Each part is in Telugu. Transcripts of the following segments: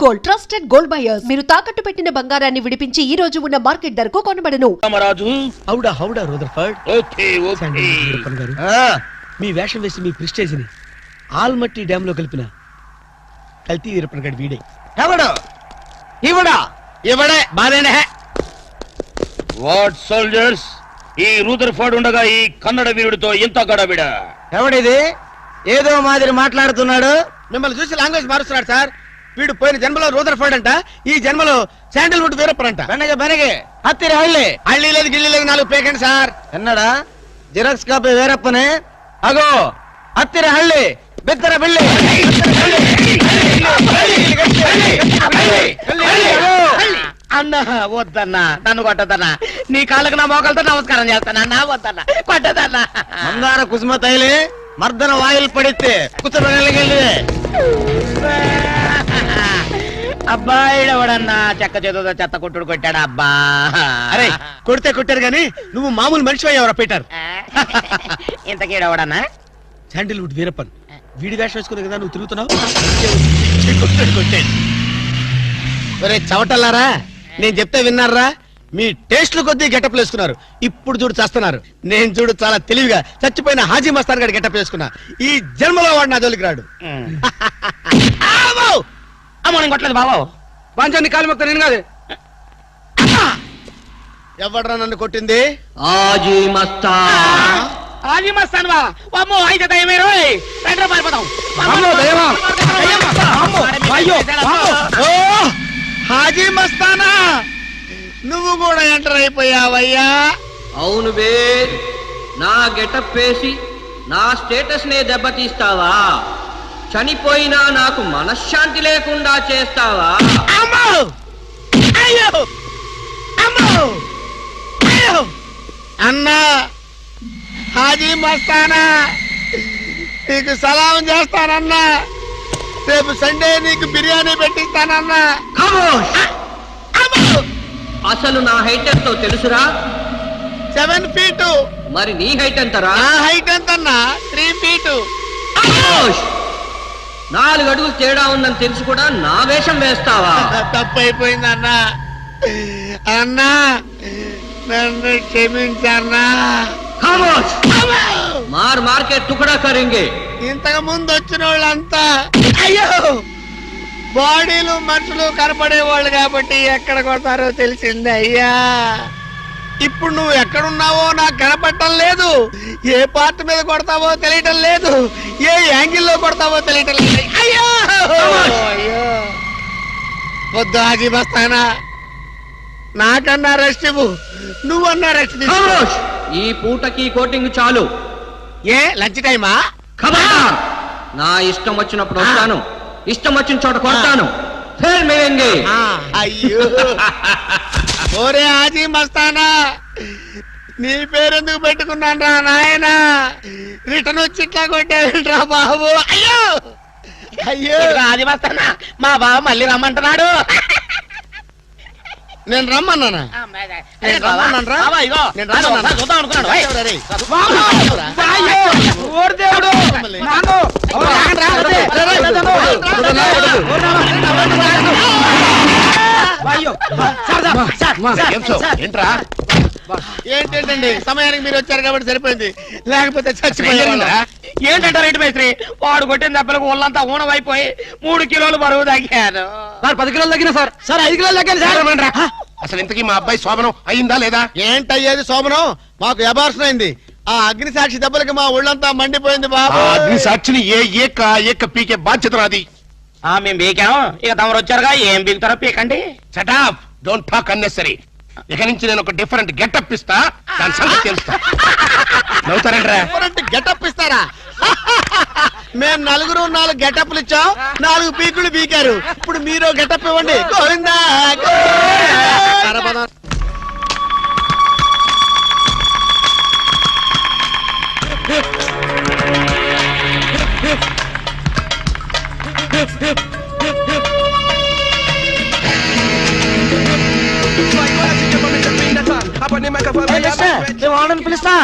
Gold, trusted gold buyers. మీరు తాకట్టు పెట్టిన బంగారాన్ని విడిపించి ఈ రోజు ఉన్న మార్కెట్ ధరకు కొనబడను. రామరాజు హౌడా రూదర్ఫర్డ్. ఓకే ఓకే గారు మీ వేషం వేసి మీ ప్రెస్టేజ్ ని ఆల్మట్టి డ్యామ్ లో కలిపిన కల్తీ వీరప్పన్ గడి వీడే. ఎవడు ఇవడే బాలేనే. వాట్ సోల్జర్స్, ఈ రూదర్ఫర్డ్ ఉండగా ఈ కన్నడ వీరుడితో ఎంత గడబిడ? ఎవడిది ఏదో మాదిరి మాట్లాడుతున్నాడు? మిమ్మల్ని చూసి లాంగ్వేజ్ మారుస్తున్నాడు సార్. వీడు పోయిన జన్మలో రూదర్ఫర్డ్ అంట, ఈ జన్మలో శాండల్వుడ్ వీరప్పన్ అంట. బెనగే హత్తిరి హళ్ళి హళ్ళీ లేదు గిల్లి లేదు, 4 పేకండి సార్. ఎన్నడా జిరాక్స్ కాపీ వీరప్పనే? అగో హత్తిరి హళ్ళి బిత్తర బిల్లి. అన్నా వద్దన్నా, నన్ను కొట్టదన్నా. నీ కాళ్ళకు నా మోకాలతో నమస్కారం చేస్తానన్నా. వద్దన్నా, కొట్టదన్నా. మందార కుసుమ తైలి మర్దన వాయిల్ పడితే కుతురగలిగి అబ్బాయిడవడన్నా చెక్క చేతుతో చెత్త కొట్టుడు కొట్టాడు. అబ్బా అరే కొడితే కొట్టారు గాని నువ్వు మామూలు మనిషి అయ్యావరా పీటర్. ఇంతకీడవడన్నా శాండల్వుడ్ వీరప్పన్. వీడి వేషం వేసుకునే కదా నువ్వు తిరుగుతున్నావు. ఒరే చవటల్లారా, నేను చెప్తే విన్నారా? మీ టేస్ట్లు కొద్దీ గెటప్లు వేసుకున్నారు. ఇప్పుడు చూడు చేస్తున్నారు. నేను చూడు చాలా తెలివిగా చచ్చిపోయిన హాజీ మస్తాన్ గారి గెటప్ వేసుకున్నా. ఈ జన్మలో వాడు నా జోలికి రాడు. అమ్మో నేను కొట్టలేదు బాబు. బాంచాన్ని కాలు మొక్క నేను కాదు. ఎవడ్రా నన్ను కొట్టింది? హాజీ మస్తాన్. హాజీ మస్తాన్ బా. అమ్మో అయితే దయమే రోయ్. రండి పారిపోదాం. అమ్మో దయమా. అయ్యో ఓ హాజీ మస్తానా, నువ్వు కూడా ఎంటర్ అయిపోయావయ్యా. అవును బే, నా గెటప్ వేసి నా స్టేటస్ నే దెబ్బతీస్తావా? చనిపోయినా నాకు మనశ్శాంతి లేకుండా చేస్తావా? అమ్మో అయ్యో అమ్మో అయ్యో అన్నా, హాజీ మస్తానా నీకు సలాం చేస్తానన్నా. రేపు సండే నీకు బిర్యానీ పెట్టిస్తానన్నా. అసలు నా హైట్ ఎంతో తెలుసురా? 7 feet. మరి నీ హైట్ ఎంతరా? నా హైట్ ఎంతన్నా? 3 feet. 4 అడుగులు తేడా ఉందని తెలుసు కూడా నా వేషం వేస్తావా? తప్పు అయిపోయింది అన్నా. అన్నా నన్ను క్షమించన్నా. మార్ మార్కెట్ టుకడా కరింగే. ఇంతకు ముందు వచ్చిన వాళ్ళంతా అయ్యో బాడీలు మనుషులు కనపడే వాళ్ళు కాబట్టి ఎక్కడ కొడతారో తెలిసింది అయ్యా. ఇప్పుడు నువ్వు ఎక్కడున్నావో నాకు కనపడటం లేదు. ఏ పార్ట్ మీద కొడతావో తెలియటం లేదు. ఏ యాంగిల్లో కొడతావో తెలియటం లేదు. అయ్యో అయ్యో వద్దు హాజీ మస్తానా, నాకన్నా రెస్ట్ ఇవ్వు. నువ్వన్నా రెస్ట్ తీసుకో. ఈ పూటకి కోటింగ్ చాలు. ఏ లంచ్ టైమా? నా ఇష్టం వచ్చినప్పుడు వస్తాను, ఇష్టం వచ్చిన చోట కొడతాను. అయ్యో ఓరే హాజీ మస్తానా, నీ పేరెందుకు పెట్టుకున్నాను రా నాయనా. రిటర్న్ వచ్చి ఇట్లా కొట్టేరా బాబు. అయ్యో అయ్యో హాజీ మస్తానా, మా బావ మళ్ళీ రమ్మంటున్నాడు. నేను రమ్మన్నానా? నేను రమ్మన్నాను రా. నేను రమ్మన్నాను. చూద్దాం అనుకున్నాడు. ఏంట్రా ఏంటండి, సమయానికి మీరు వచ్చారు కాబట్టి సరిపోయింది, లేకపోతే చచ్చిపోయారు. ఏంటంటారు మేస్త్రి? వాడు కొట్టిన దెబ్బలకు ఒళ్ళంతా ఊనమైపోయి 3 కిలోలు బరువు తగ్గాను. 10 కిలోలు తగ్గిన సార్. 5 కిలోలు తగ్గాను సార్. అసలు ఇంతకీ మా అబ్బాయి శోభనం అయిందా లేదా? ఏంటయ్యేది శోభనం? మాకు అబార్షన్ అయింది. ఆ అగ్ని సాక్షి దెబ్బలకి మా ఒళ్ళంతా మండిపోయింది బాబు. అగ్ని సాక్షిని ఏక పీకే బాధ్యత నాది. మేము పీకాం, ఇక తమరు వచ్చారుగా, ఏం పీకుతారో పీకండి. Shut up, don't talk unnecessary. ఇక నుంచి నేను ఒక డిఫరెంట్ గెటప్ ఇస్తా, దాని సంగతి తెలుస్తా. నవ్వుతారంట్రా? డిఫరెంట్ గెటప్ ఇస్తారా? మేము 4 గెటప్లు ఇచ్చాం, 4 పీకులు పీకారు. ఇప్పుడు మీరు గెటప్ ఇవ్వండి. గోవిందా పిలుస్తా.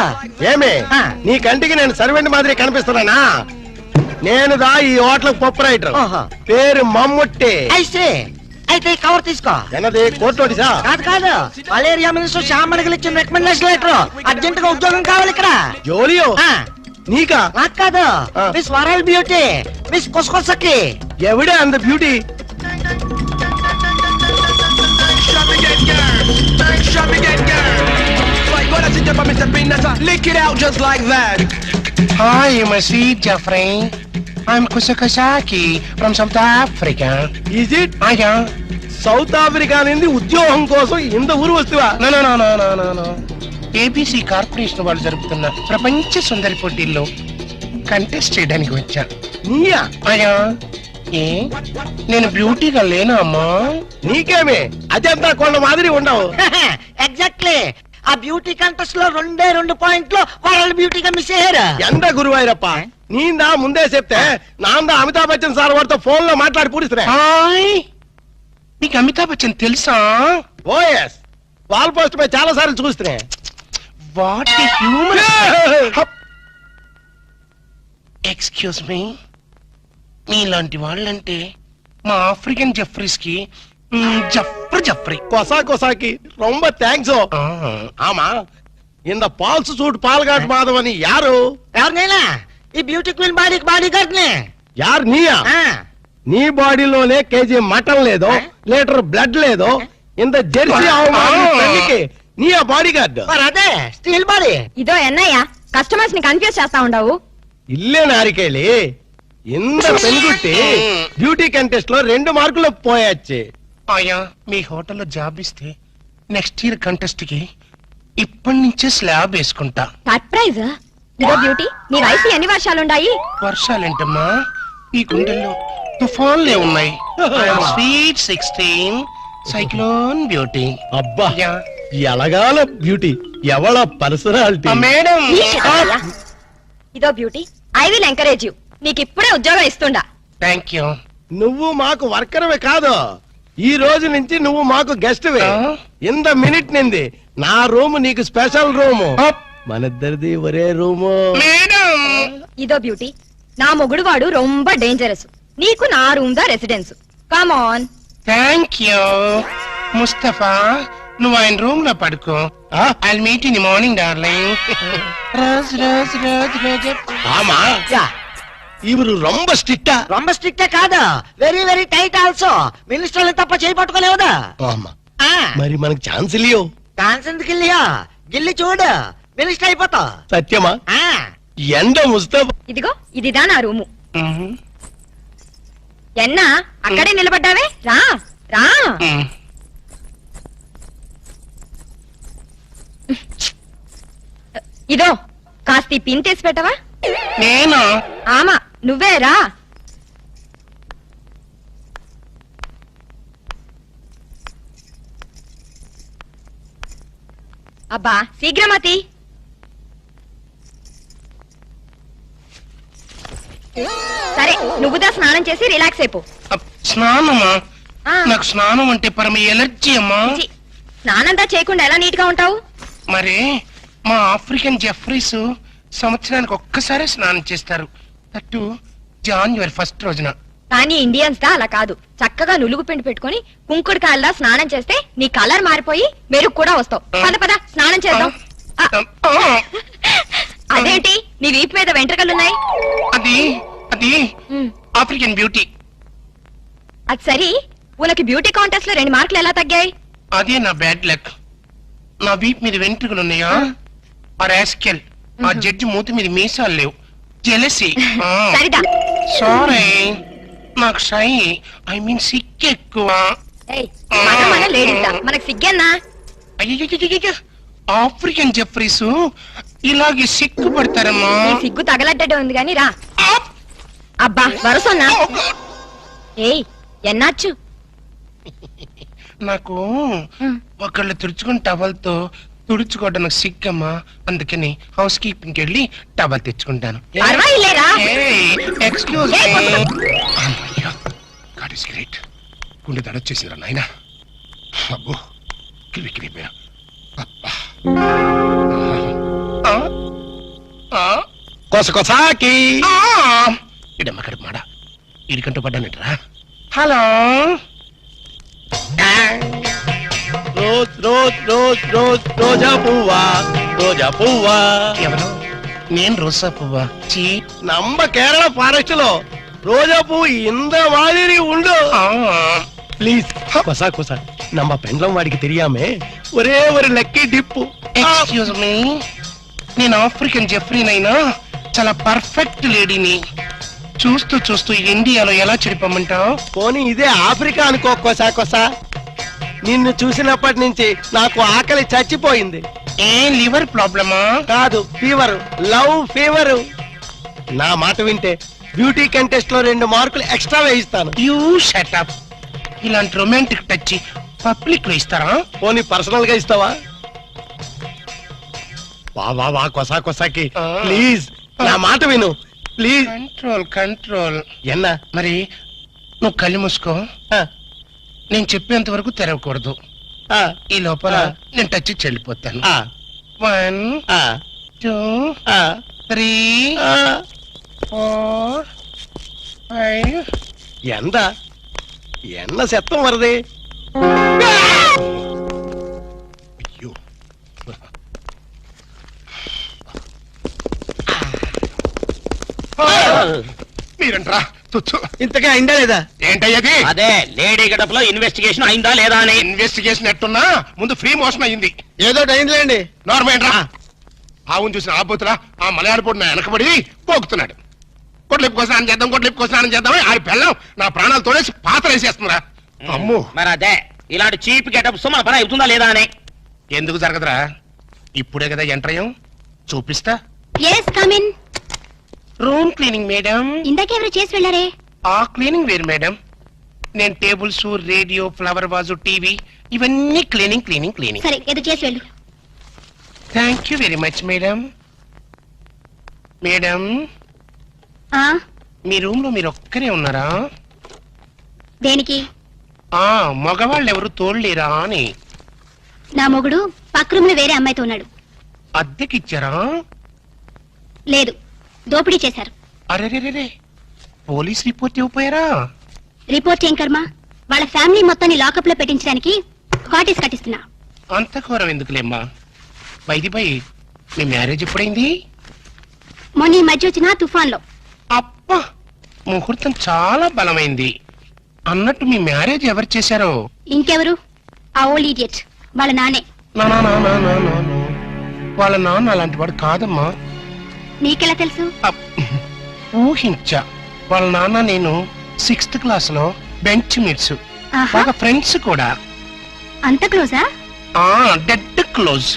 ఏమే నీ కంటికి నేను సర్వెంట్ మాదిరి కనిపిస్తున్నానా? నేను దా ఈ హోటల్ పప్పు రైటర్ ఓహో. పేరు మమ్ముట్టి అయితే అయితే ఈ కవర్ తీసుకో. ఎన్నది కోర్టుసా కాదు కాదు, మలేరియా మినిస్టర్ శ్యామణికి ఇచ్చిన రికమెండేషన్ లెటర్. అర్జెంట్ గా ఉద్యోగం కావాలి ఇక్కడ. జోలియో ఆ, నీకా నాకు కాదు, ఆ. మిస్ వరల్డ్ బ్యూటీ, మిస్ కొసకొసకి. ఎవడే అంత beauty Lick it out just like that. Hi, you must see Jeffrey. I'm Kusakasaki from South Africa. Is it I know. South Africa నుండి ఉద్యోగం కోసం ఇంత ఊరు వస్తువా No. ఏబిసి కార్పొరేషన్ వాళ్ళు జరుపుతున్న ప్రపంచ సుందరి పోటీల్లో కంటెస్ట్ చేయడానికి వచ్చా. నీయా అయ్యా ఏ నేను బ్యూటీగా లేనా అమ్మా? నీకేమే అజంతా కొండ మాదిరి ఉండవు ఎగ్జాక్ట్లీ, ఆ బ్యూటీ కంటెస్ట్ లో 2 పాయింట్లు వరల్డ్ బ్యూటీగా మిస్ అయ్యారు. ఎంత గురువాయిరప్ప నీందా ముందే చెప్తే నాందా అమితాబ్ బచ్చన్ సార్ వాడితో ఫోన్ లో మాట్లాడి పూరిస్తున్నా హాయ్, నీకు అమితాబ్ బచ్చన్ తెలుసా? ఓఎస్ వాల్ పోస్ట్ పై చాలా సార్లు చూస్తున్నా వాట్ హ్యూమన్. ఎక్స్క్యూజ్ మీ, మీలాంటి వాళ్ళంటే మా ఆఫ్రికన్ జఫ్రీస్ కి జఫ్రీ. కొసాకి రొంబ థ్యాంక్స్ ఆమా ఇంద పాల్స్ సూట్ పాల్గాట్ మాధవని యారు ఎవరినైనా ఈ బ్యూటీ క్వీన్ బాడీ గార్డ్ ని. యారు నీయా నీ బాడీలోనే కేజీ మటన్ లేదో లీటర్ బ్లడ్ లేదో ఇంత జెర్సీ పెళ్లికి నీ ఆ బాడీ గార్డ్ మరి అదే స్టీల్ బాడీ. ఇదో ఎన్నయ్య కస్టమర్స్ ని కన్ఫ్యూజ్ చేస్తా ఉండవు. ఇల్లే నారికేళి ఇంత పెనుగుట్టి బ్యూటీ కంటెస్ట్ లో 2 మార్కులు పోయొచ్చి అయ్యా మీ హోటల్లో జాబ్ ఇస్తే నెక్స్ట్ ఇయర్ కంటెస్ట్ కి ఇప్పటి నుంచే స్లాబ్ వేసుకుంటా. సర్ప్రైజ్. ఇదో బ్యూటీ, నీ వయసు ఎన్ని వర్షాలుండాయి? వర్షాలేంటమ్మా, ఈ గుండెల్లో తుఫాన్లే ఉన్నాయి. Sweet 16 cyclone beauty. అబ్బా ఎలగాల బ్యూటీ ఎవళ పర్సనాలిటీ మేడం. ఈ చెప్పయ్యా. ఇదో beauty, I will encourage you. నీకు ఇప్పుడే ఉద్యోగం ఇస్తుండా. Thank you. నువ్వు మాకు వర్కర్వే కాదు, ఈ రోజు నుంచి నువ్వు మాకు గెస్ట్ వే. ఇంత మినిట్ నింది నా రూమ్ నీకు స్పెషల్ రూము, మనిద్దరిది ఒరే రూము. మేడం. ఇదో బ్యూటీ, నా మొగుడు వాడు రొంబ డేంజరస్. నీకు నా రూమ్ దా residence. Come on. Thank you Mustafa, నువ్వు ఆయన రూమ్ లో పడుకో. I meet in the morning darling. Rose rose rose Rose. ఆమా ఇవరు రొంబ స్ట్రిక్టా రొంబ స్ట్రిక్టే కాదు, వెరీ వెరీ టైట్ ఆల్సో. మినిస్టర్లు తప్ప చేయి పట్టుకోలేవుదా? ఆమా మరి మనకు ఛాన్స్ ఇల్లియో ఛాన్స్ ఎందుకు గిల్లియా? గిల్లి చూడు, మినిస్టర్ అయిపోతావు. సత్యమా ఎండ ముస్తఫా ఇదిగో ఇదిదా నా రూము. మ్మ్. ఎన్నా అక్కడే నిలబడ్డావే, రా రా. మ్మ్. ఇదో కాస్త ఈ పిన్ తీసి పెట్టవా? నేను ఆమా నువ్వే రా. అబ్బా శీఘ్రమతి. సరే నువ్వుదా స్నానం చేసి రిలాక్స్ అయిపో. స్నానమా? ఆ. నాకు స్నానం అంటే పరమ ఎలర్జీ అమ్మా. ఛీ, స్నానంతా చేయకుండా ఎలా నీట్ గా ఉంటావు? మరి మా ఆఫ్రికన్ జెఫ్రీస్ సంవత్సరానికి ఒక్కసారి స్నానం చేస్తారు, దట్టు జాన్యువరి 1 రోజున. కానీ ఇండియన్స్ దా అలా కాదు. చక్కగా నులుగు పిండి పెట్టుకుని కుంకుడు కాయల్లా స్నానం చేస్తే నీ కలర్ మారిపోయి మెరుగు కూడా వస్తావు. పద పద స్నానం చేద్దాం. ఆ, అదేంటి నీ వీపు మీద వెంట్రుకలున్నాయి? అది అది ఉమ్, ఆఫ్రికన్ బ్యూటీ. అది సరి, ఉనకి బ్యూటీ కాంటెస్ట్ లో 2 మార్కులు ఎలా తగ్గాయి? అదే నా బ్యాడ్ లక్. నా వీప్ మీద వెంట్రుకలు ఉన్నాయా? ఆ రాస్కెల్ ఆ జడ్జి మూతి మీద మీసాలు లేవు. జెలసీ. సరిదా. సారీ, నాకు షై ఐ మీన్ సిక్ ఎక్కువ. ఏయ్, మన లేడీస్ దా, మనకు సిగ్గేనా? అయ్యో, ఆఫ్రికన్ జెఫ్రీస్ ఇలాగే సిక్కు పడతారమ్మా. నీ సిగ్గు తగలడ్డటే ఉంది గాని రా. అబ్బా వరసన్నా. ఏయ్ ఎన్నాచ్చు? నాకు ఒకళ్ళు తుడుచుకుని టవల్తో తుడుచుకోవడానికి సిగ్గమ్మా, అందుకని హౌస్ కీపింగ్కి వెళ్ళి టవల్ తెచ్చుకుంటాను. పర్వాలేరా. ఎక్స్క్యూజ్ ఏయ్, గాడ్ ఇస్ గ్రేట్. గుండె దడొచ్చేసిందిరా నాయనా. అబ్బో కిలి కిలిపోయా. కొసకొసాకి ఇడమ్మ కడుపు మాడ ఇడికంటూ పడ్డానట్రా. Hello rose rose rose rose రోజా పువ్వా రోజా పువ్వా. ఎవరు? నేను రోజా పువ్వా? చీ. நம்ம கேரள ஃபாரஸ்ட் లో రోజా పువ్వు இந்த மாதிரி உண்டு. ప్లీజ్ కొసా కొసా நம்ம పెండ్లం వాడికి తెలియామే ఒరే ஒரு లక్కీ డిప్పు. ఎక్స్క్యూజ్ మీ, నేను ఆఫ్రికన్ జెఫ్రీనైనా చాలా పర్ఫెక్ట్ లేడీని. చూస్తూ చూస్తూ ఇండియాలో ఎలా చెడిపోమంటావు? పోనీ ఇదే ఆఫ్రికా అనుకో కొసా కొసా. నిన్ను చూసినప్పటి నుంచి నాకు ఆకలి చచ్చిపోయింది. ఏ లివర్ ప్రాబ్లమా? కాదు, ఫీవర్, లవ్ ఫీవర్. నా మాట వింటే బ్యూటీ కంటెస్ట్ లో 2 మార్కులు ఎక్స్ట్రా వేయిస్తాను. You shut up. ఇలాంటి రొమాంటిక్ టచ్ పబ్లిక్ లో ఇస్తారా? పోనీ పర్సనల్ గా ఇస్తావా? వా వా వా కొసా కొసాకి ప్లీజ్ నా మాట విను ప్లీజ్. Control control. ఎన్న మరి నువ్వు కళ్ళు మూసుకో. నేను చెప్పేంత వరకు తెరవకూడదు. ఈ లోపల నేను టచ్ చెల్లిపోతాను. 1 2 3 4 5. ఎంత ఎన్న శత్వం వరది. అయ్యో మీరంట్రా తుచ్చు. ఇంతకే అయిందా లేదా? ఏంటయ్యది? అదే లేడీ గడపలో ఇన్వెస్టిగేషన్ అయిందా లేదా అని. ఇన్వెస్టిగేషన్ ఎట్టున్నా ముందు ఫ్రీ మోషన్ అయింది. ఏదో అయిందిలేండి. నార్మేంట్రా. ఆవును చూసిన ఆబోతులా ఆ మలయాళ పొడిన వెనకబడి పోగుతున్నాడు. కొట్లిప్పు స్నానం చేద్దాం, కొట్లిప్పు స్నానం చేద్దాం. ఆడి పెళ్ళం నా ప్రాణాలు తోడేసి పాత్ర వేసేస్తుందిరా. అమ్ము. మరి అదే ఇలాంటి చీప్ గెటప్స్ మన పని అవుతుందా లేదా అని. ఎందుకు జరగదురా? ఇప్పుడే కదా ఎంటర్ అయ్యాం, చూపిస్తా. Yes come in. Room cleaning madam. ఇందాకెవరు చేసి వెళ్ళారే? ఆ క్లీనింగ్ వేరు మేడం. నేను tables, radio, flower vase, TV ఇవన్నీ క్లీనింగ్ క్లీనింగ్ క్లీనింగ్. సరే ఏదో చేసి వెళ్ళు. Thank you very much madam. Madam మీ రూమ్ లో మీరు ఒక్కరే ఉన్నారా? దేనికి? ఆ మగవాళ్ళు ఎవరు తోడలేరా అని. నా మొగుడు పక్క రూమ్ లో వేరే అమ్మాయితో ఉన్నాడు. అద్దెకిచ్చారా? లేదు, దోపిడీ చేశారు. అరెరెరే, పోలీస్ రిపోర్ట్ ఇవ్వపోయారా? రిపోర్ట్ ఏం కర్మ, వాళ్ళ ఫ్యామిలీ మొత్తాన్ని లాకప్ లో పెట్టించడానికి కాటేజ్ కట్టిస్తున్నా. అంత ఘోరం ఎందుకులేమ్మా. By me marriage ఎప్పుడైంది? మొన్న ఈ మధ్య వచ్చిన తుఫాన్ లో. అబ్బా, ముహూర్తం చాలా బలమైంది. అన్నట్టు మీ మ్యారేజ్ ఎవరు చేశారో? ఇంకెవరు? ఆ ఓల్డ్ ఇడియట్ వాళ్ళ నానే. నా నా నా నా నా నా నా. వాళ్ళ నాన్న అలాంటి వాడు కాదమ్మా. నీకెలా తెలుసు? ఊహించా. వాళ్ళ నాన్న నేను 6th క్లాస్ లో బెంచ్ మీట్స్, ఆహా, బాగా ఫ్రెండ్స్ కూడా. అంత క్లోజా? ఆ డెడ్ క్లోజ్.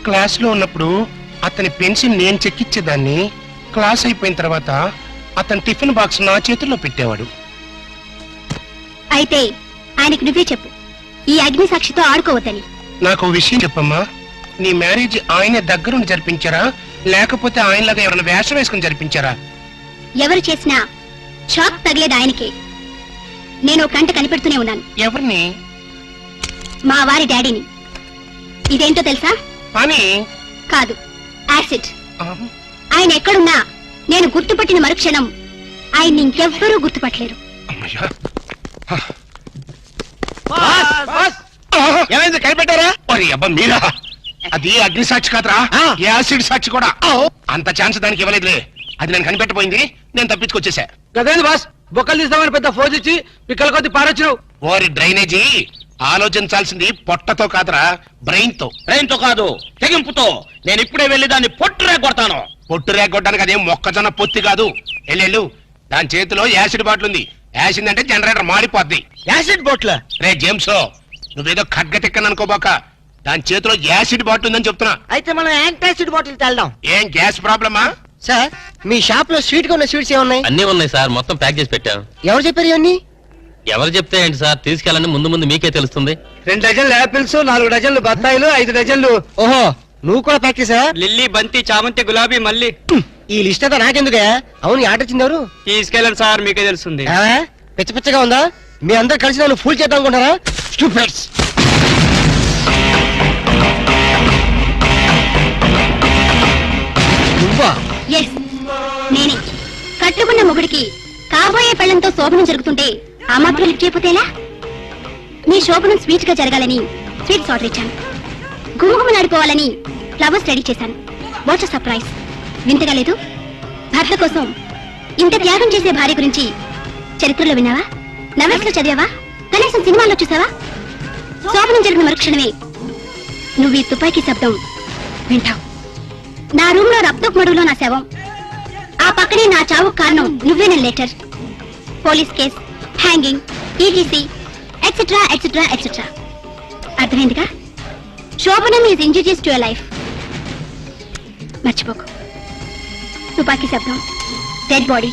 క్లాస్ లో ఉన్నప్పుడు అతని పెన్సిల్ నేను చెక్కిచ్చేదాన్ని. క్లాస్ అయిపోయిన తర్వాత అతని టిఫిన్ బాక్స్ నా చేతుల్లో పెట్టేవాడు. అయితే ఆయనకి నువ్వే చెప్పు, ఈ అగ్ని సాక్షితో ఆడుకోవద్దని. నాకు విషయం చెప్పమ్మా. నీ మ్యారేజ్ ఆయన దగ్గరుండి జరిపించారా, లేకపోతే ఆయనలాగా ఎవరైనా వేషం వేసుకుని జరిపించారా? ఎవరు చేసినా షాక్ తగిలేది ఆయనకే. నేను కంట కనిపెడుతూనే ఉన్నాను. ఎవరిని? మా వారి డాడీని. ఇదేంటో తెలుసా? అని కాదు, యాసిడ్. ఆయన ఎక్కడున్నా నేను గుర్తుపట్టిన మరుక్షణం ఆయన్ని ఇంకెవ్వరూ గుర్తుపట్టలేరు. అమ్మయ్యా. ఏమైంది, కనిపెట్టారా? ఒరే అబ్బా మీరా, అది అగ్ని సాక్షి కాదురా, యాసిడ్ సాక్షి కూడా. అంత ఛాన్స్ దానికి ఇవ్వలేదులే. అది నేను కనిపెట్టబోయింది, నేను తప్పించుకొచ్చేసా. గదేంది బాస్, బొక్కలు తీస్తామని పెద్ద ఫోజ్ ఇచ్చి పిక్కల కొద్ది పారొచ్చినావు. ఓరి డ్రైనేజీ, ఆలోచించాల్సింది పొట్టతో కాదురా, బ్రెయిన్ తో. బ్రెయిన్ తో కాదు, తెగింపుతో. నేను ఇప్పుడే వెళ్ళి దాన్ని పొట్టురే కొడతాను. పొట్టు రేగొట్టడానికి అదేం మొక్కజొన్న పొత్తి కాదు. ఎల్లెళ్ళు, దాని చేతిలో యాసిడ్ బాటిల్ ఉంది. యాసిడ్ అంటే జనరేటర్ మాడిపోద్ది. యాసిడ్ బోట్ల? రే జేమ్స్, నువ్వేదో ఖడ్గటెక్కని అనుకోబాక. దాని చేతిలో యాసిడ్ బాటిల్ ఉందని చెప్తున్నా. అయితే మనం యాంటాసిడ్ బాటిల్ తెల్దాం. ఏం గ్యాస్ ప్రాబ్లమా? సార్, మీ షాప్ లో స్వీట్ గా ఉన్న స్వీట్స్ ఏమున్నాయి? అన్నీ ఉన్నాయి సార్, మొత్తం ప్యాక్ చేసి పెట్టాను. ఎవరు చెప్పారు ఇవన్నీ? ఎవరు చెప్తే ఏంటి సార్, తీసుకెళ్ళండి, ముందు ముందు మీకే తెలుస్తుంది. 2 డజన్లు యాపిల్స్, 4 డజన్లు బత్తాయిలు, 5 డజన్లు. ఓహో, నువ్వు కూడా ప్యాక్ చేసావా? లిల్లీ, బంతి, చామంతి, గులాబీ, మల్లి. ఈ లిస్ట్ అంతా నాకెందుకే? అవును, ఈ ఆర్డర్ ఇచ్చింది ఎవరు? తీసుకెళ్ళండి సార్, మీకే తెలుస్తుంది. పిచ్చ పిచ్చగా ఉందా? మీ అందరు కలిసి నన్ను ఫుల్ చేద్దాం అనుకుంటారా? స్టూపిడ్స్. నువ్వా? ఎస్, నేనే. కట్టుకున్న మొగుడికి కాబోయే పెళ్లంతో శోభనం జరుగుతుంటే ఆ మాత్రం లిఫ్ట్ చేయకపోతేలా? మీ శోభనం స్వీట్ గా జరగాలని స్వీట్స్ ఆర్డర్ ఇచ్చాను. గుమగుమలాడిపోవాలని ఫ్లవర్స్ రెడీ చేశాను. What surprise! వింతగా లేదు? భర్త కోసం ఇంత త్యాగం చేసే భార్య గురించి చరిత్రలో విన్నావా? నవల్స్ లో చదివావా? కనీసం సినిమాల్లో చూసావా? శోభనం జరిగిన మరుక్షణమే నువ్వు ఈ తుపాకీ శబ్దం వింటావు. నా రూమ్ లో రక్తపు మడుగులో నా శవం, ఆ పక్కనే నా చావు కారణం నువ్వేన letter, police case, hanging, ETC etcetera etcetera etcetera. అర్థమైందిగా? శోభనం is injurious to your life. మర్చిపోకు. తుపాకీ శబ్దం, dead body,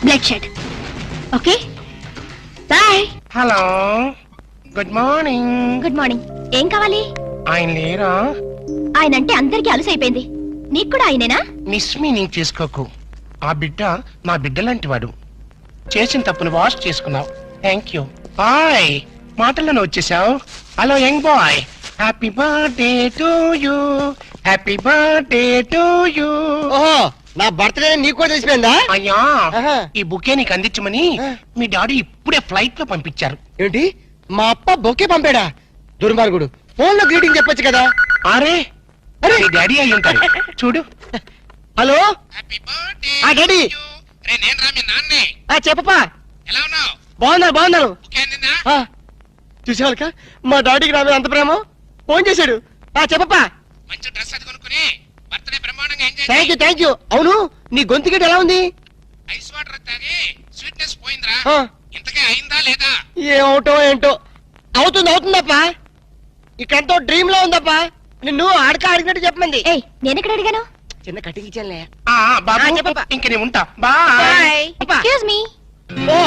blood shed. Okay, bye. Hello, good morning. Good morning. ఏం కావాలి? ఆయన లేరా? ఆయన అంటే అందరికీ అలుసైపోయింది. నీకు కూడా ఆయనేనా? మిస్మీనింగ్ చేసుకోకు. ఆ బిడ్డ నా బిడ్డ లాంటి వాడు. చేసిన తప్పును వాష్ చేసుకున్నావు. Thank you. హాయ్, మాటల్లోనే వచ్చేసావు. Hello young boy, happy birthday to you, happy birthday to you. ఓహో, నా బర్త్డే నీకు కూడా తెలిసిపోయిందా? అయ్యా, ఆహా. ఈ బుకే నీకు అందించమని మీ డాడీ ఇప్పుడే ఫ్లైట్ లో పంపించారు. ఏంటి, మా అప్ప బొకే పంపాడా? దుర్మార్గుడు. ఫోన్ లో గ్రీటింగ్ చెప్పొచ్చు కదా. అరే అరే, మీ డాడీ అయి ఉంటారు. చూడు. హలో, హ్యాపీ బర్త్డే ఆ డాడీ. రే, నేను రా మీ నాన్నే. చెప్పపా. ఎలా ఉన్నావు? బాగున్నాను. బుకే అందిందా? చూసేవాళ్ళక మా డాడీకి రావే అంత ప్రేమ. ఫోన్ చేశాడు. చెప్పపా. మంచి డ్రెస్ అది కొనుక్కుని బర్త్డే బ్రహ్మాండంగా ఎంజాయ్ థ్యాంక్ యూ. అవును, నీ గొంతు గిట్ట ఎలా ఉంది? ఐస్ వాటర్ తాగి స్వీట్నెస్ పోయిందిరా. ఆ. ఇంతకే అయిందా లేదా? ఏమవుటో ఏంటో. అవుతుందప్పా. ఇక్కడంతో డ్రీమ్ లో ఉందప్పా. నిన్ను అడిగినట్టు చెప్పమంది. ఏయ్, నేను ఎక్కడ అడిగాను? చిన్న కటింగ్ ఇచ్చానులే. బాబు, చెప్పప్పా. ఇంక నేను ఉంటా. Bye. Excuse me. Oh,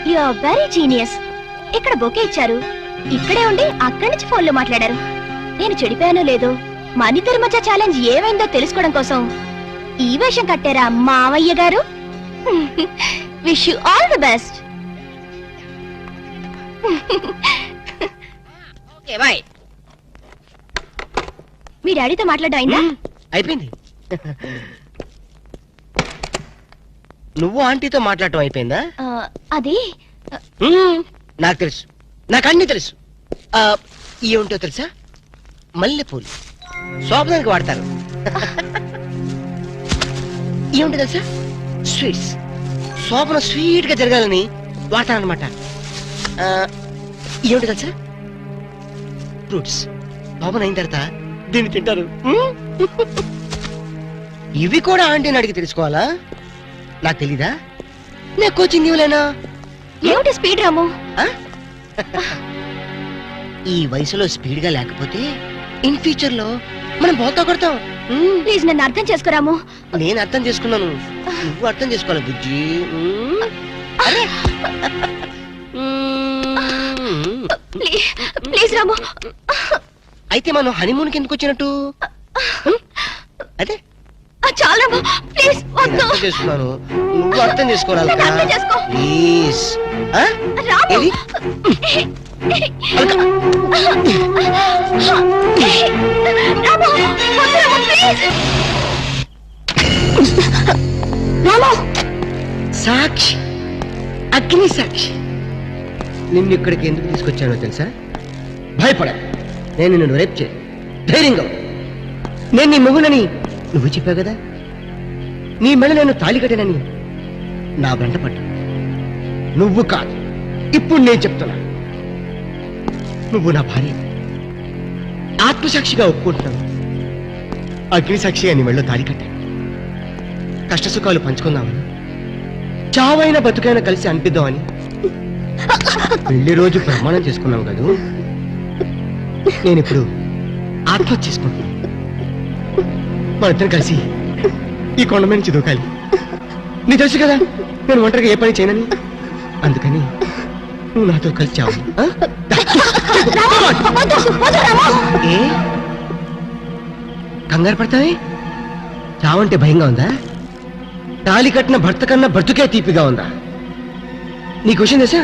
you are very genius. ఇక్కడ బొకే ఇచ్చారు, ఇక్కడే ఉండి అక్కడి నుంచి ఫోన్ లో మాట్లాడారు. నేను చెడిపోయానో లేదో, మన ఇద్దరి మధ్య ఛాలెంజ్ ఏమైందో తెలుసుకోవడం కోసం ఈ వేషం కట్టారా మావయ్య గారు? Wish you all the best. Okay, bye. మీ డాడీతో మాట్లాడడం అయిందా? అయిపోయింది. నువ్వు ఆంటీతో మాట్లాడటం అయిపోయిందా? అది నాకు తెలుసు, నాకు అన్ని తెలుసు. ఏమిటో తెలుసా? మల్లెపూలు శోభనానికి వాడతారు. ఏమిటో తెలుసా? స్వీట్స్. శోభనం స్వీట్ గా జరగాలని వాడతారనమాట. ఏమిటో తెలుసా? ఫ్రూట్స్. శోభనం అయిన తర్వాత దీన్ని తింటారు. ఇవి కూడా ఆంటీని అడిగి తెలుసుకోవాలా? నాకు తెలీదా? నేను కోచింగ్ ఇవ్వలేనా? ఏమిటి స్పీడ్ రాము? ఈ వయసులో స్పీడ్ గా లేకపోతే ఇన్ ఫ్యూచర్ లో మనం బోల్తా కొడతాం. ప్లీజ్ నన్ను అర్థం చేసుకోరాము. నేను అర్థం చేసుకున్నాను, నువ్వు అర్థం చేసుకోవాలి బుజ్జి. అరే, ప్లీజ్ రాము. అయితే మనం హనీమూన్ కి ఎందుకు వచ్చినట్టు? అదే చాలా ప్లీజ్ నేను అర్థం చేసుకున్నాను, నువ్వు అర్థం చేసుకోవాలి. నన్ను అర్థం చేసుకో. ప్లీజ్. రాము. ఏది? రాము, వద్దు రాము, ప్లీజ్. రాము. సాక్షి, అగ్ని సాక్షి. నిన్ను ఇక్కడికి ఎందుకు తీసుకొచ్చానో తెలుసా? భయపడ, నేను నిన్ను రేప్ చే. ధైర్యంగా నేను నీ మొగునని నువ్వు చెప్పావు కదా. నీ మెడ నేను తాళి కట్టానని నా వెంట పడ్డా. నువ్వు కాదు, ఇప్పుడు నేను చెప్తున్నా. నువ్వు నా భార్య. ఆత్మసాక్షిగా ఒప్పుకుంటున్నాను. అగ్ని సాక్షిగా నీ మెడలో తాళి కట్టాను. కష్ట సుఖాలు పంచుకుందామని, చావైన బతుకైనా కలిసి అనిపిద్దామని పెళ్లి రోజు ప్రమాణం చేసుకున్నావు కదూ. నేనిప్పుడు ఆత్మహత్య చేసుకుంటున్నాను. మనిద్దరం కలిసి ఈ కొండ మీద నుంచి దూకాలి. నీ తెలుసు కదా నేను ఒంటరిగా ఏ పని చేయనని. అందుకని నువ్వు నాతో కలిసి చావు. ఏ కంగారు పడతావే? చావంటే భయంగా ఉందా? తాళి కట్టిన భర్త కన్నా బ్రతుకే తీపిగా ఉందా? నీకు విషయం తెలుసా?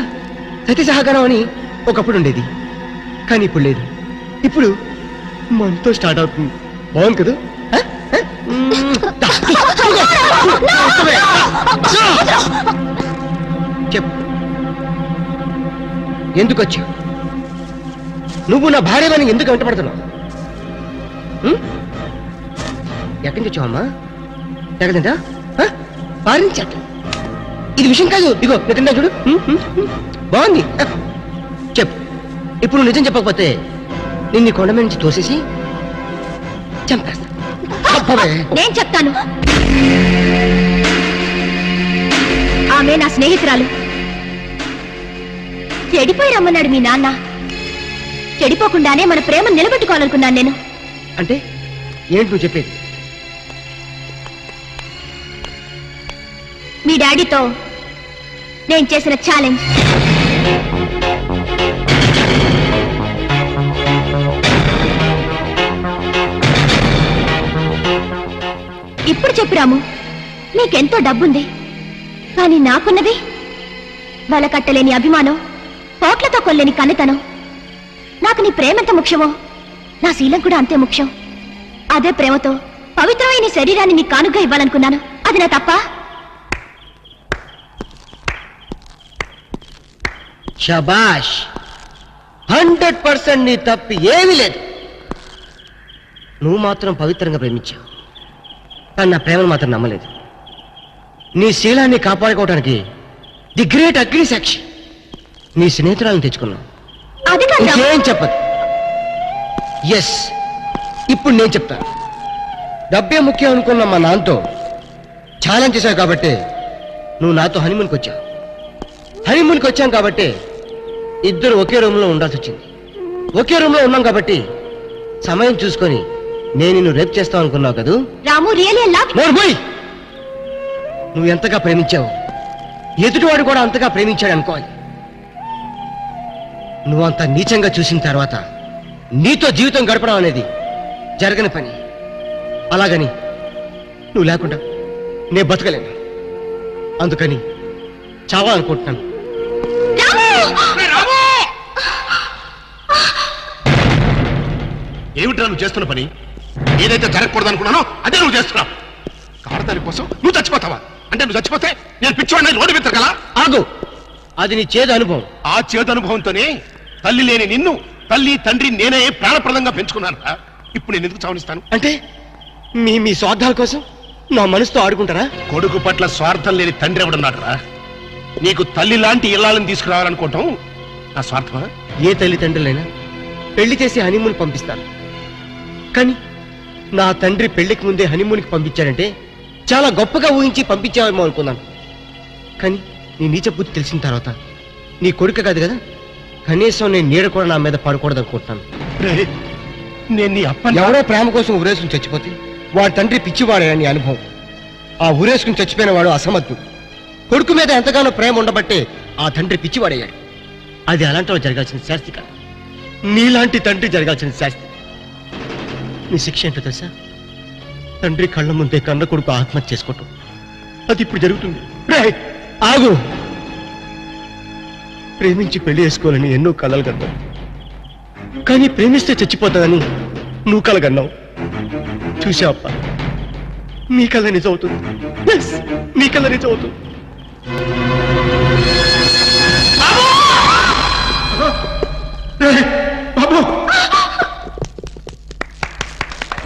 సతీ సహకారం అని ఒకప్పుడు ఉండేది, కానీ ఇప్పుడు లేదు. ఇప్పుడు మనతో స్టార్ట్ అవుతుంది. బాగుంది కదా? చెప్పు, ఎందుకు వచ్చావు? నువ్వు నా భార్యని ఎందుకు వెంటపడుతున్నావు? ఎక్కడి నుంచి వచ్చావమ్మా? ఎక్కడిందా? పారించట. ఇది విషయం కాదు. ఇగో ఎక్కడా చూడు, బాగుంది. చెప్పు, ఇప్పుడు నువ్వు నిజం చెప్పకపోతే నిన్ను కొండ మీద నుంచి తోసేసి చంపేస్తా. నేను చెప్తాను. ఆమె నా స్నేహితురాలు. చెడిపోయి రమ్మన్నాడు మీ నాన్న. చెడిపోకుండానే మన ప్రేమ నిలబెట్టుకోవాలనుకున్నాను నేను. అంటే ఏంటి నువ్వు చెప్పేది? మీ డాడీతో నేను చేసిన ఛాలెంజ్. ఇప్పుడు చెప్పు రాము, నీకెంతో డబ్బుంది, కానీ నాకున్నది వాళ్ళ కట్టలేని అభిమానం, కోట్లతో కొల్లేని కన్నెతనం. నాకు నీ ప్రేమ ఎంత ముఖ్యమో నా శీలం కూడా అంతే ముఖ్యం. అదే ప్రేమతో పవిత్రమైన నీ శరీరాన్ని నీ కానుగ్గా ఇవ్వాలనుకున్నాను. అది నా తప్ప? శబాష్, 100% నీ తప్పు ఏమీ లేదు. నువ్వు మాత్రం పవిత్రంగా ప్రేమించావు, కానీ నా ప్రేమను మాత్రం నమ్మలేదు. నీ శీలాన్ని కాపాడుకోవడానికి ది గ్రేట్ అగ్ని సాక్షి నీ స్నేహితురాలను తెచ్చుకున్నావు. అది కాదు. ఏం చెప్పదు. ఎస్, ఇప్పుడు నేను చెప్తాను. డబ్బే ముఖ్యం అనుకున్న మా నాన్నతో ఛాలెంజ్ చేశావు కాబట్టి నువ్వు నాతో హనీమూన్కి వచ్చావు. హనీమూన్కి వచ్చాం కాబట్టి ఇద్దరు ఒకే రూమ్లో ఉండాల్సి వచ్చింది. ఒకే రూమ్లో ఉన్నాం కాబట్టి సమయం చూసుకొని నేను నిన్ను రేప్ చేస్తావు అనుకున్నావు కదూ? రాము రియల్లీ లవ్. మోర్బోయ్, నువ్వు ఎంతగా ప్రేమించావు ఎదుటివాడు కూడా అంతగా ప్రేమించాడు అనుకోవాలి. నువ్వు అంత నీచంగా చూసిన తర్వాత నీతో జీవితం గడపడం అనేది జరగని పని. అలాగని నువ్వు లేకుండా నేను బతకలేను. అందుకని చావాలనుకుంటున్నాను. ఏమిట్రా నువ్వు చేస్తున్న పని? ఏదైతే జరగకూడదు అనుకున్నానో అదే నువ్వు చేస్తున్నావు. కారదారి కోసం నువ్వు చచ్చిపోతావా? అంటే నువ్వు చచ్చిపోతే నేను పిచ్చివాడిని రోడ్డు పెత్తగలా? ఆగు, అది నీ చేదు అనుభవం. ఆ చేదు అనుభవంతోనే తల్లి లేని నిన్ను తల్లి తండ్రి నేనే ప్రాణప్రదంగా పెంచుకున్నాను. ఇప్పుడు నేను ఎందుకు చావనిస్తాను? అంటే మీ స్వార్థాల కోసం నా మనసుతో ఆడుకుంటారా? కొడుకు పట్ల స్వార్థం లేని తండ్రి ఎవడున్నాడురా? నీకు తల్లి లాంటి ఇల్లాలను తీసుకురావాలనుకోవటం నా స్వార్థమా? ఏ తల్లిదండ్రులైనా పెళ్లి చేసి హనీమూన్ పంపిస్తారు, కానీ నా తండ్రి పెళ్లికి ముందే హనీమూన్కి పంపించాడంటే చాలా గొప్పగా ఊహించి పంపించావేమో అనుకున్నాను. కానీ నీ నీచ బుద్ధి తెలిసిన తర్వాత నీ కొడుకు కాదు కదా, కనీసం నేను నీడ కూడా నా మీద పడకూడదు అనుకుంటున్నాను. నేను నీ అప్ప ఎవరో ప్రేమ కోసం ఊరేసుకుని చచ్చిపోతే వాడి తండ్రి పిచ్చివాడని అనుభవం. ఆ ఊరేసుకుని చచ్చిపోయిన వాడు అసమర్థుడు. కొడుకు మీద ఎంతగానో ప్రేమ ఉండబట్టే ఆ తండ్రి పిచ్చివాడయ్యాడు. అది అలాంటి వాడు జరగాల్సిన శాస్తి కాదు, నీలాంటి తండ్రి జరగాల్సిన శాస్తి. నీ శిక్ష ఏంటో తెలుసా? తండ్రి కళ్ళ ముందే కన్న కొడుకు ఆత్మహత్య చేసుకోవటం. అది ఇప్పుడు జరుగుతుంది. ఆగు, ప్రేమించి పెళ్లి చేసుకోవాలని ఎన్నో కలలు కన్నావు, కానీ ప్రేమిస్తే చచ్చిపోతాదని నువ్వు కలగన్నావు. చూసావప్ప, నీ కళ నిజం అవుతుంది. నీ కళ నిజం అవుతుంది.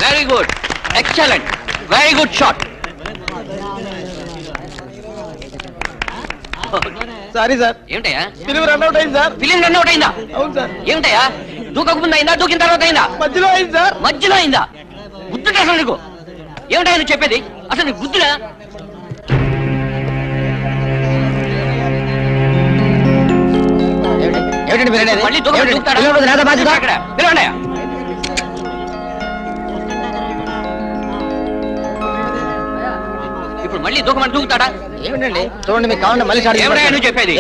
Very good, excellent, very good shot. Sorry sir, ఏమిటయ్యా ఫిలిం రన్అట్ అయింది సార్. ఫిలిం రన్అట్ అయిందా? అవును సార్. ఏమిటయ్యా, దూకక ముందు అయిందా, దూకిన తర్వాత అయిందా? మధ్యలో అయింది సార్. మధ్యలో అయిందా? బుద్ధుడు అసలు నీకు ఏమిటయ్యా నువ్వు చెప్పేది? అసలు నీకు బుద్ధుడా? మళ్ళీ దూకుతాడా? అక్కడ పిలవండి. ఇప్పుడు మళ్ళీ దూకమని దూకుతాడా? ఏమిటండి చూడండి, మీకు కావాలంటే మళ్ళీ ఏమిటయ్యా నువ్వు చెప్పేది?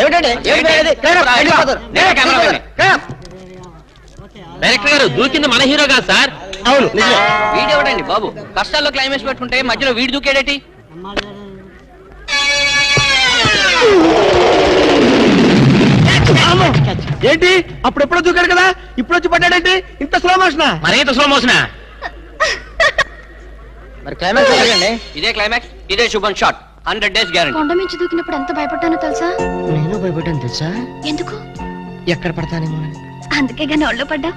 డైరెక్టర్ గారు, దూకింది మన హీరో కాదు సార్. అవును నిజమే. వీడెవడండి బాబు, కష్టాల్లో క్లైమాక్స్ పెట్టుకుంటే మధ్యలో వీడి దూకేడేటి? ఏంటి అప్పుడెప్పుడో దూకాడు కదా, ఇప్పుడు వచ్చి పడ్డాడేంటి? ఇంత స్లో మోషనా? మరేంత స్లో మోషనా? మరి క్లైమాక్స్ ఇదే క్లైమాక్స్. ఇదే శుభం షాట్ 100 days గ్యారంటీ. కొండ మించి దూకినప్పుడు ఎంత భయపడ్డానో తెలుసా? నేను భయపడ్డాను తెలుసా? ఎందుకు? ఎక్కడ పడతానేమో. అందుకే గాని ఒళ్ళో పడ్డా.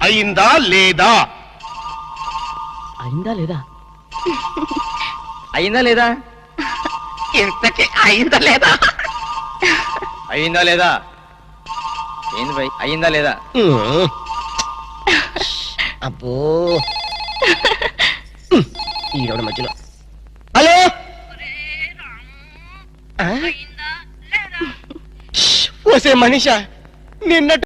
అయిందా లేదా? అయిందా లేదా? అయిందా లేదా? ఇంతకీ అయిందా లేదా? అయిందా లేదా? ఏంది భయ్, అయిందా లేదా? అబ్బో ఈడోడ మధ్యలో. హలో ఓసే మనీషా, నిన్న